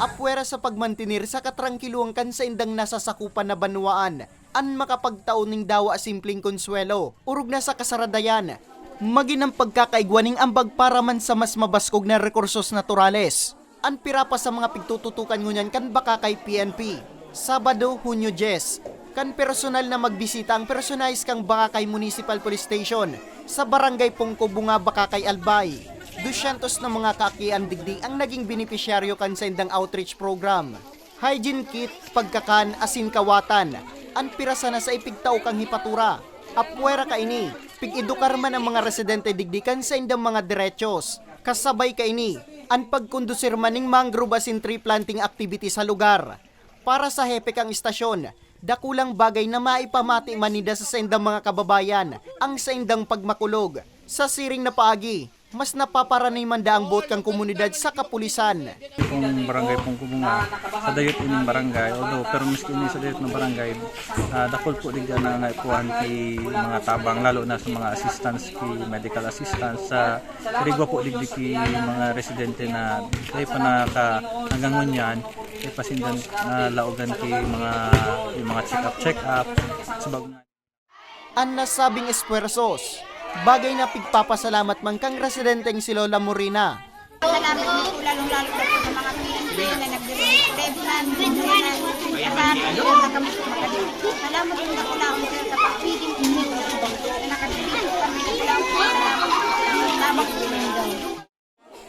Apwera sa pagmantinir sa katrangkiluang kan sa indang nasasakupan na banwaan, an makapagtauning dawa simpleng konsuelo, urog na sa kasaradayan, maging ang pagkakaigwaning ambag para man sa mas mabaskog na rekursos naturales. An pirapa sa mga pigtututukan ngunyan kan baka kay PNP. Sabado, Hunyo 10, kan personal na magbisita ang personalize kang Bakakay Municipal Police Station sa Barangay Pongko Bunga, Bakakay, Albay. 200 na mga kaakian digdi ang naging benepisyaryo kan sa indang outreach program. Hygiene kit, pagkakan, asin kawatan, ang pirasa na sa ipigtao kang hipatura. Apwera ka ini, pig-edukar man ang mga residente digdi kan sa indang mga diretsos. Kasabay ka ini, ang pagkondusir maning mangrove asin tree planting activity sa lugar. Para sa hepek ang istasyon, dakulang bagay na maipamati manida sa indang mga kababayan ang sa indang pagmakulog. Sa siring na paagi, mas napaparanay man daang bot kang komunidad sa kapulisan. Kung barangay Pongko Bunga, sa dayot ining barangay, although pero miski ini sa dayot ng barangay, dakol po digyan na naipuan ki mga tabang, lalo na sa mga assistance, ki medical assistance, sa rigwa po digdi ki mga residente na ay pa hanggang ngunyan, ay pasindan na laogan ki mga check-up, sabag. Ang nasabing espuersos, bagay na pigpapasalamat man kang residenteng si Lola Morina. Salamat po lalong-lalo na po sa mga PNP na nag-direct na salamat po na po lang sa pagpiging na nakatipid kami na po salamat po ninyo.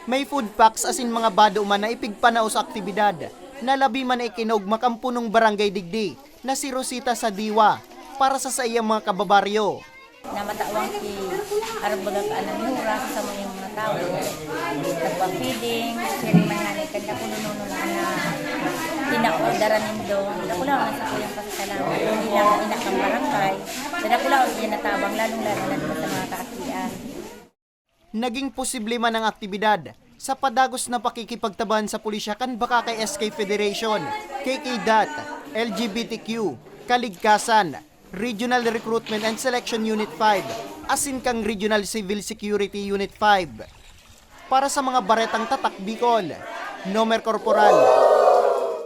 May food packs asin mga bado man na ipigpanao sa aktibidad na labi man ay kinog makampunong barangay digdi na si Rosita sa Diwa para sa iyang mga kababaryo. Na matawang ki arbaga ka ng mura sa mga tao. Nagpa-feeding, sharing man nga kanya ko nuno na tina-orderan nindo. Dako lang sa kuyang pasasalamat. Hindi lang inak ng barangay. Dako lang yan natabang lalong-lalo na sa mga kaakian. Naging posible man ang aktibidad sa padagos na pakikipagtabahan sa pulisya kan Bakakay SK Federation, KK-DAT, LGBTQ, Kaligkasan, Regional Recruitment and Selection Unit 5, asin kang Regional Civil Security Unit 5. Para sa mga baretang tatak Bicol, Nomer Corporal